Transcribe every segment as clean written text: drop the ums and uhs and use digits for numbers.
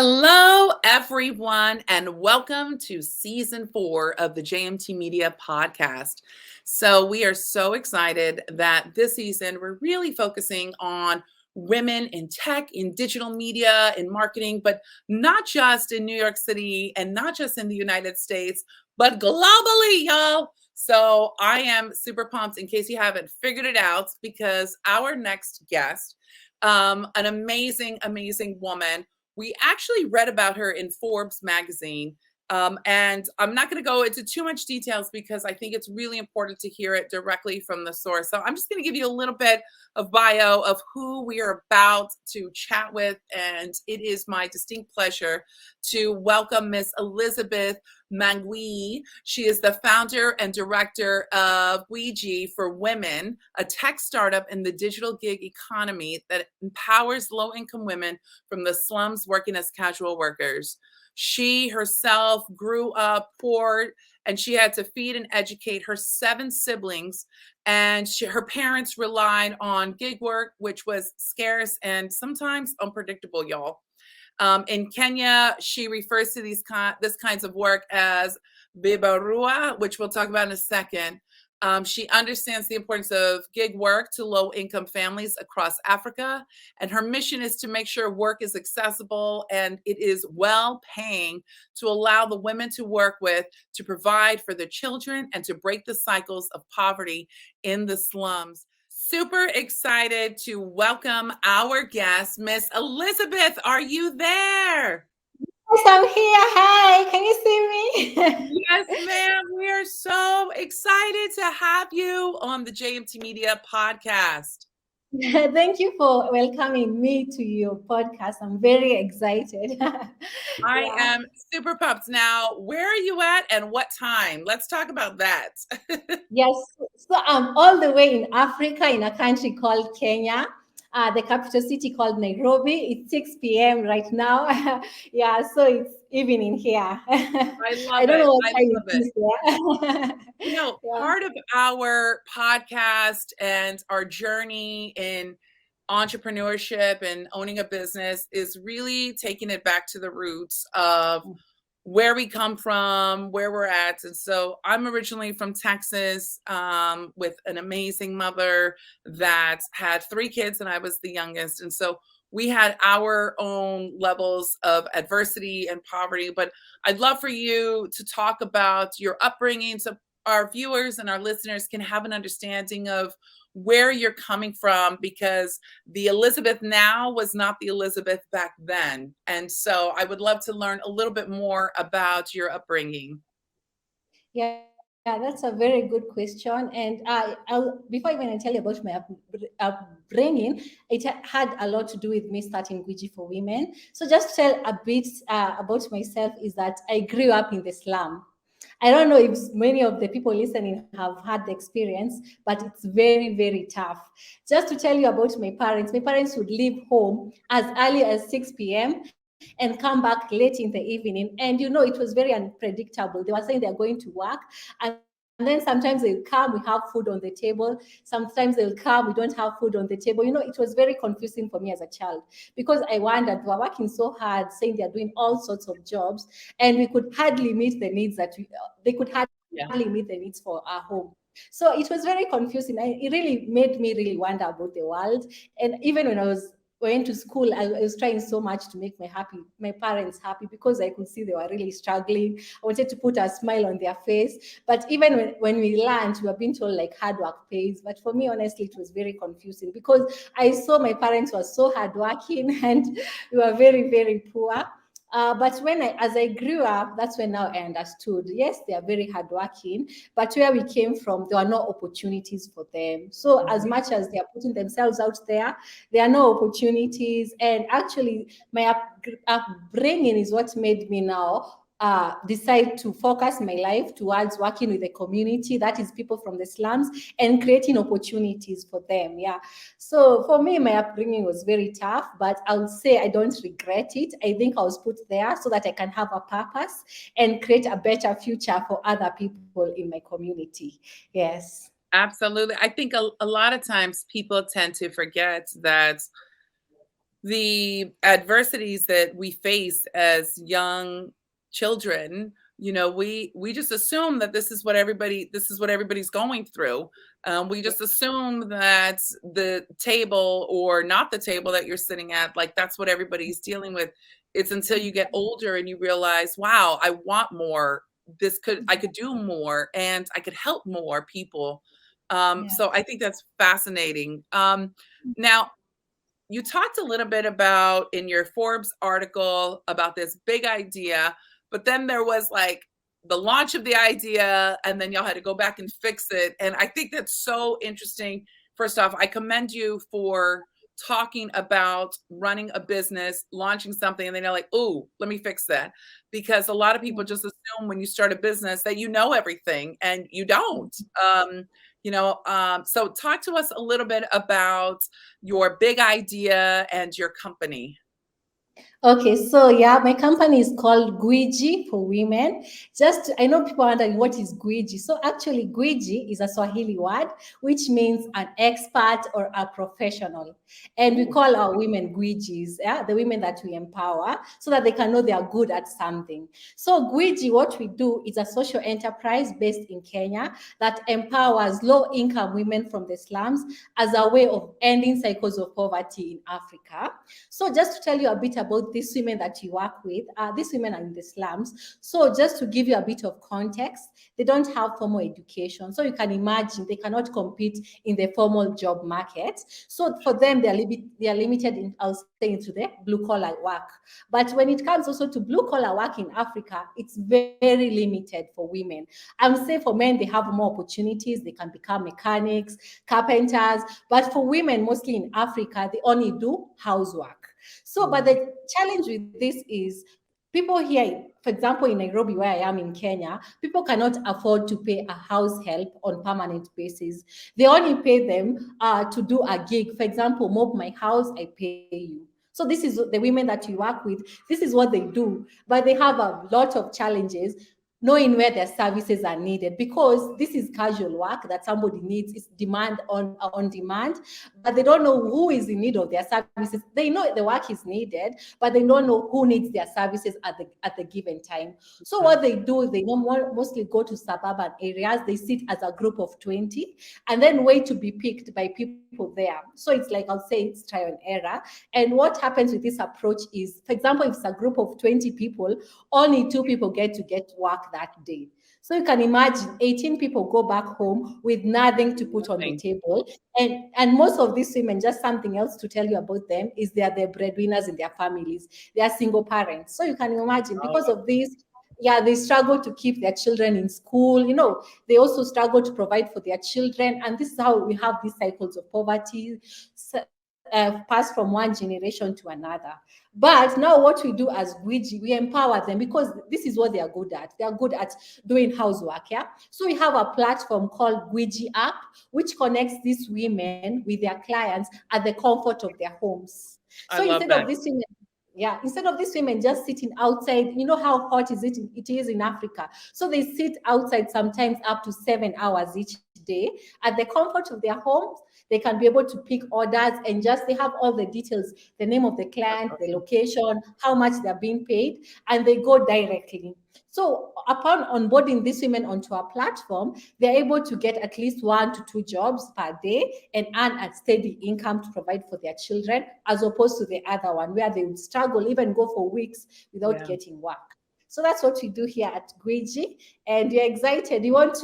Hello, everyone, and welcome to season 4 of the JMT Media podcast. So, we are so excited that this season we're really focusing on women in tech, in digital media, in marketing, but not just in New York City and not just in the United States, but globally, y'all. So, I am super pumped in case you haven't figured it out because our next guest, an amazing woman. We actually read about her in Forbes magazine. And I'm not going to go into too much details because I think it's really important to hear it directly from the source. So I'm just going to give you a little bit of bio of who we are about to chat with. And it is my distinct pleasure to welcome Miss Elizabeth Mangui. She is the founder and director of Ouija for Women, a tech startup in the digital gig economy that empowers low-income women from the slums working as casual workers. She herself grew up poor and she had to feed and educate her 7 siblings. And her parents relied on gig work, which was scarce and sometimes unpredictable, y'all. In Kenya, she refers to this kinds of work as bibarua, which we'll talk about in a second. She understands the importance of gig work to low-income families across Africa, and her mission is to make sure work is accessible and it is well-paying to allow the women to work with to provide for their children and to break the cycles of poverty in the slums. Super excited to welcome our guest, Miss Elizabeth. Are you there? Yes, I'm here. Hi, can you see me? Yes, ma'am. We are so excited to have you on the JMT Media podcast. Thank you for welcoming me to your podcast. I'm very excited. I Yeah. am super pumped. Now, where are you at and what time? Let's talk about that. Yes. So I'm all the way in Africa in a country called Kenya. The capital city called Nairobi. It's 6 p.m. right now. Yeah, so it's evening here. I I love don't it. know what I time love it it. is there. Yeah. Part of our podcast and our journey in entrepreneurship and owning a business is really taking it back to the roots of where we come from, where we're at. And so I'm originally from Texas, with an amazing mother that had 3 kids and I was the youngest. And so we had our own levels of adversity and poverty. But I'd love for you to talk about your upbringing so our viewers and our listeners can have an understanding of where you're coming from, because the Elizabeth now was not the Elizabeth back then. And so I would love to learn a little bit more about your upbringing. Yeah, that's a very good question. And before even I tell you about my upbringing, it had a lot to do with me starting Guiji for Women. So just to tell a bit about myself is that I grew up in the slum. I don't know if many of the people listening have had the experience, but it's very, very tough. Just to tell you about my parents would leave home as early as 6 p.m. and come back late in the evening. And it was very unpredictable. They were saying they're going to work, and then sometimes they'll come, we have food on the table. Sometimes they'll come, we don't have food on the table. It was very confusing for me as a child because I wondered, we're working so hard, saying they're doing all sorts of jobs, and we could hardly meet the needs they could hardly meet the needs for our home. So it was very confusing. It really made me really wonder about the world. And even when went to school, I was trying so much to make my parents happy, because I could see they were really struggling. I wanted to put a smile on their face. But even when we learned, we were being told like hard work pays. But for me, honestly, it was very confusing because I saw my parents were so hardworking and we were very, very poor. But as I grew up, that's when now I understood. Yes, they are very hardworking, but where we came from, there are no opportunities for them. So as much as they are putting themselves out there are no opportunities. And actually, my upbringing is what made me now decide to focus my life towards working with the community, that is people from the slums, and creating opportunities for them. Yeah. So for me, my upbringing was very tough, but I would say I don't regret it. I think I was put there so that I can have a purpose and create a better future for other people in my community. Yes. Absolutely. I think a lot of times people tend to forget that the adversities that we face as young children, we just assume that this is what everybody's going through. We just assume that the table or not the table that you're sitting at, like that's what everybody's dealing with. It's until you get older and you realize, wow, I want more. I could do more and I could help more people. Yeah. So I think that's fascinating. Now, you talked a little bit about in your Forbes article about this big idea, but then there was like the launch of the idea, and then y'all had to go back and fix it. And I think that's so interesting. First off, I commend you for talking about running a business, launching something, and then you're like, oh, let me fix that. Because a lot of people just assume when you start a business that you know everything, and you don't. So talk to us a little bit about your big idea and your company. Okay, so yeah, my company is called Gwiji for Women. I know people are wondering what is Gwiji. So actually, Gwiji is a Swahili word which means an expert or a professional, and we Ooh, call our women Gwijis, yeah, the women that we empower, so that they can know they are good at something. So Gwiji, what we do is a social enterprise based in Kenya that empowers low-income women from the slums as a way of ending cycles of poverty in Africa. So just to tell you a bit about these women that you work with, these women are in the slums. So just to give you a bit of context, they don't have formal education. So you can imagine they cannot compete in the formal job market. So for them, they are limited in, I'll say, into the blue collar work. But when it comes also to blue collar work in Africa, it's very limited for women. I would say for men, they have more opportunities. They can become mechanics, carpenters. But for women, mostly in Africa, they only do housework. So, but mm, the challenge with this is people here, for example, in Nairobi, where I am in Kenya, people cannot afford to pay a house help on permanent basis. They only pay them to do a gig. For example, mop my house, I pay you. So this is the women that you work with. This is what they do, but they have a lot of challenges knowing where their services are needed, because this is casual work that somebody needs. It's demand on demand, but they don't know who is in need of their services. They know the work is needed, but they don't know who needs their services at the given time. So okay. what they do is they mostly go to suburban areas. They sit as a group of 20 and then wait to be picked by people there. So it's like, I'll say, it's trial and error. And what happens with this approach is, for example, if it's a group of 20 people, only two people get work that day. So you can imagine 18 people go back home with nothing to put on the Nothing. table. And most of these women, just something else to tell you about them, is they are the breadwinners in their families. They are single parents. So you can imagine, because Oh, of this, yeah, they struggle to keep their children in school. They also struggle to provide for their children. And this is how we have these cycles of poverty passed from one generation to another. But now what we do as Gwiji, we empower them, because this is what they are good at. They are good at doing housework. Yeah. So we have a platform called Gwiji app, which connects these women with their clients at the comfort of their homes. So I love that. instead of these women just sitting outside, you know how hot it is in Africa. So they sit outside sometimes up to 7 hours each day at the comfort of their homes. They can be able to pick orders, and just they have all the details, the name of the That's client, the awesome. location, how much they're being paid, and they go directly. So upon onboarding these women onto our platform, they're able to get at least 1 to 2 jobs per day and earn a steady income to provide for their children, as opposed to the other one where they would struggle, even go for weeks without Yeah. getting work. So that's what we do here at Gwiji, and we're excited. We want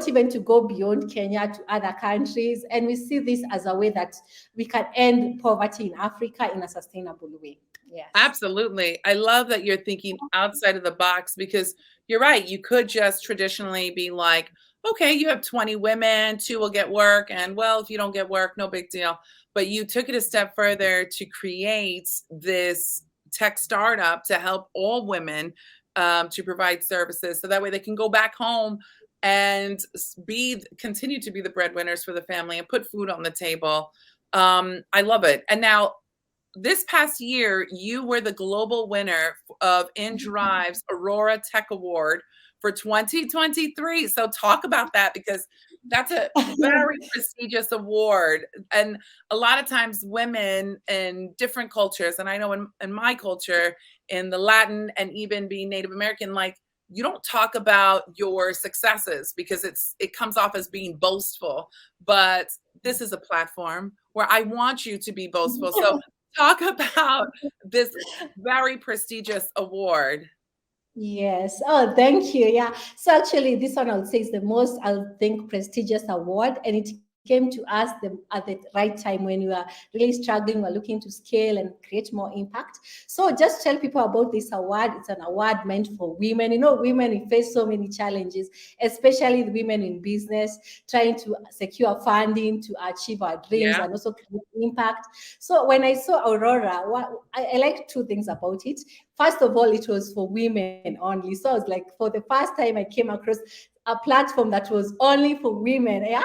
even to go beyond Kenya to other countries, and we see this as a way that we can end poverty in Africa in a sustainable way. Yes. Absolutely. I love that you're thinking outside of the box, because you're right. You could just traditionally be like, okay, you have 20 women, two will get work. And well, if you don't get work, no big deal. But you took it a step further to create this tech startup to help all women, to provide services. So that way they can go back home and continue to be the breadwinners for the family and put food on the table. I love it. And now, this past year, you were the global winner of InDrive's Aurora Tech Award for 2023. So talk about that, because That's a very prestigious award. And a lot of times women in different cultures, and I know in my culture, in the Latin and even being Native American, like you don't talk about your successes because it comes off as being boastful. But this is a platform where I want you to be boastful. So talk about this very prestigious award. Yes. Oh, thank you. Yeah. So actually, this one I would say is the most, I'll think, prestigious award, and it came to us at the right time when we were really struggling. We are looking to scale and create more impact. So just tell people about this award. It's an award meant for women. You know, women, we face so many challenges, especially the women in business, trying to secure funding to achieve our dreams Yeah. and also create impact. So when I saw Aurora, I like two things about it. First of all, it was for women only. So I was like, for the first time, I came across a platform that was only for women. Yeah.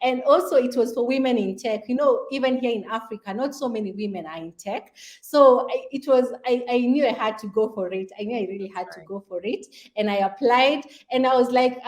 And also, it was for women in tech. You know, even here in Africa, not so many women are in tech. So I knew I had to go for it. I knew I really had to Right. go for it. And I applied, and I was like,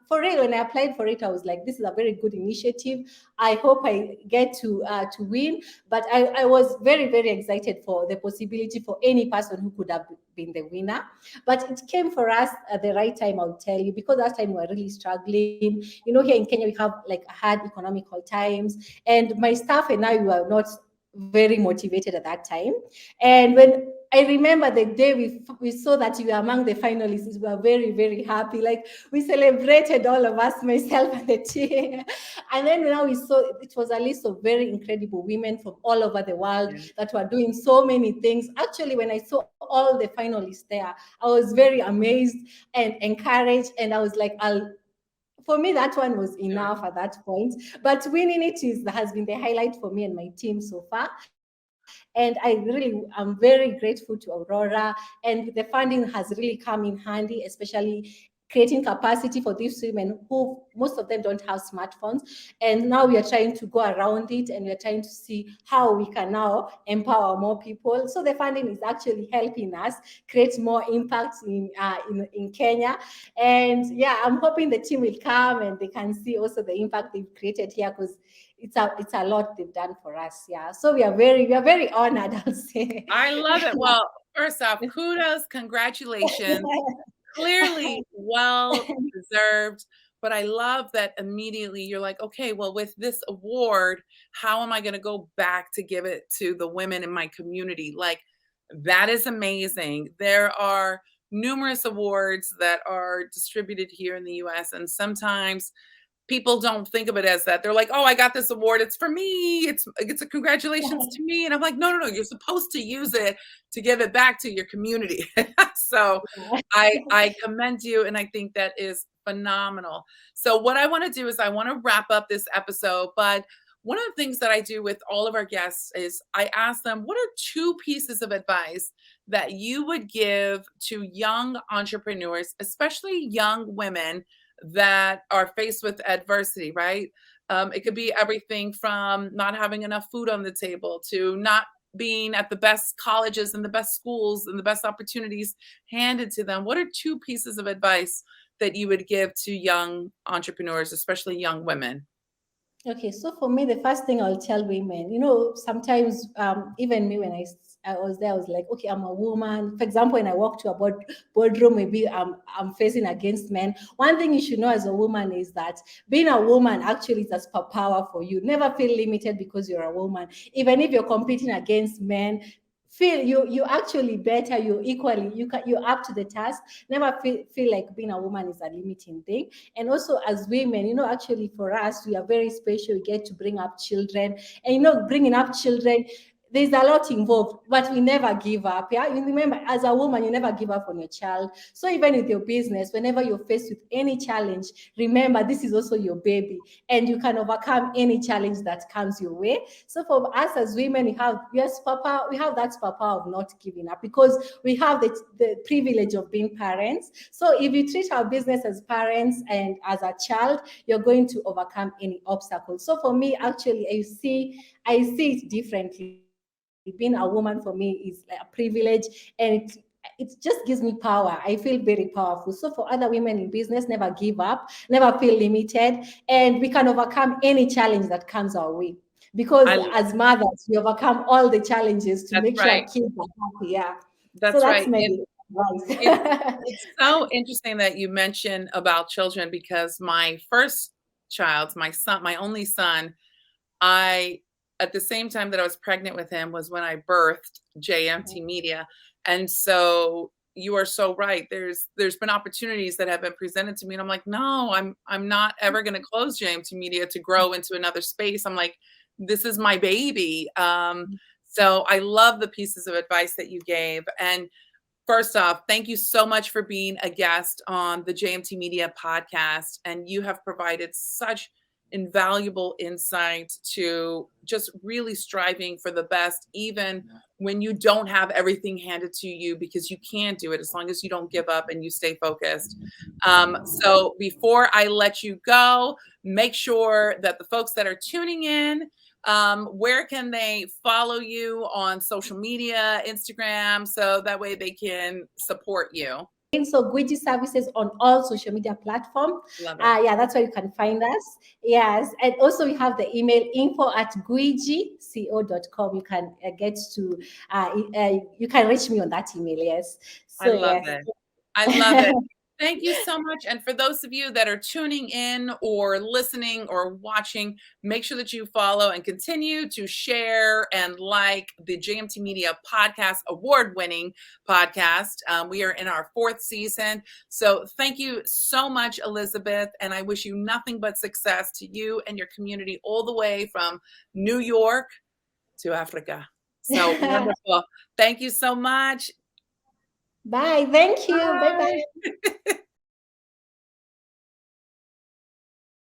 for real, when I applied for it, I was like, this is a very good initiative. I hope I get to win. But I was very, very excited for the possibility for any person who could have been the winner. But it came for us at the right time, I'll tell you, because that time we were really struggling. You know, here in Kenya, we have like hard economical times, and my staff and I were not very motivated at that time. And when I remember the day we saw that we were among the finalists, we were very, very happy. Like we celebrated, all of us, myself and the team. And then now we saw it was a list of very incredible women from all over the world Yeah. that were doing so many things. Actually, when I saw all the finalists there, I was very amazed and encouraged. And I was like, for me, that one was Sure. enough at that point. But winning it has been the highlight for me and my team so far. And I'm very grateful to Aurora. And the funding has really come in handy, especially creating capacity for these women who most of them don't have smartphones. And now we are trying to go around it, and we are trying to see how we can now empower more people. So the funding is actually helping us create more impact in Kenya. And yeah, I'm hoping the team will come and they can see also the impact they've created here, because it's a lot they've done for us. Yeah. So we are very honored, I'll say. I love it. Well, first off, kudos, congratulations. Clearly well deserved. But I love that immediately you're like, okay, well, with this award, how am I going to go back to give it to the women in my community? Like, that is amazing. There are numerous awards that are distributed here in the US, and sometimes people don't think of it as that. They're like, "Oh, I got this award. It's for me. It's a congratulations to me." And I'm like, "No, no, no. You're supposed to use it to give it back to your community." So I commend you, and I think that is phenomenal. So what I want to do is I want to wrap up this episode, but one of the things that I do with all of our guests is I ask them, what are two pieces of advice that you would give to young entrepreneurs, especially young women that are faced with adversity, right? It could be everything from not having enough food on the table to not being at the best colleges and the best schools and the best opportunities handed to them. What are two pieces of advice that you would give to young entrepreneurs, especially young women? Okay, so for me, the first thing I'll tell women, sometimes even me when I was there, I was like, okay, I'm a woman. For example, when I walk to a boardroom, maybe I'm facing against men. One thing you should know as a woman is that being a woman actually is a superpower for you. Never feel limited because you're a woman. Even if you're competing against men, feel you actually better. You equally you're up to the task. Never feel like being a woman is a limiting thing. And also as women, actually for us, we are very special. We get to bring up children. And bringing up children, there's a lot involved, but we never give up. Yeah, you remember, as a woman, you never give up on your child. So even with your business, whenever you're faced with any challenge, remember this is also your baby, and you can overcome any challenge that comes your way. So for us as women, we have that superpower of not giving up, because we have the privilege of being parents. So if you treat our business as parents and as a child, you're going to overcome any obstacles. So for me, actually, I see it differently. Being a woman for me is like a privilege, and it just gives me power. I feel very powerful. So for other women in business, never give up, never feel limited, and we can overcome any challenge that comes our way. Because I love as it. mothers, we overcome all the challenges to That's make sure our right. kids are happy. Yeah. So That's that's right. my It advice. it's so interesting that you mentioned about children because my first child, my son, my only son, I at the same time that I was pregnant with him was when I birthed JMT Media. And so you are so right. There's been opportunities that have been presented to me and I'm like, "No, I'm not ever going to close JMT Media to grow into another space." I'm like, "This is my baby." So I love the pieces of advice that you gave. And first off, thank you so much for being a guest on the JMT Media podcast. And you have provided such invaluable insight to just really striving for the best, even when you don't have everything handed to you, because you can do it as long as you don't give up and you stay focused. So before I let you go, make sure that the folks that are tuning in, where can they follow you on social media, Instagram, so that way they can support you? So Gwiji services on all social media platforms. Love it. Yeah, that's where you can find us. Yes. And also we have the email info@guijico.com. You can get to, you can reach me on that email. Yes. I So love yes. it. I love it. Thank you so much. And for those of you that are tuning in or listening or watching, make sure that you follow and continue to share and like the JMT Media Podcast, award-winning podcast. We are in our 4th season. So thank you so much, Elizabeth. And I wish you nothing but success to you and your community all the way from New York to Africa. So wonderful. Thank you so much. Bye. Thank you. Bye bye. Bye.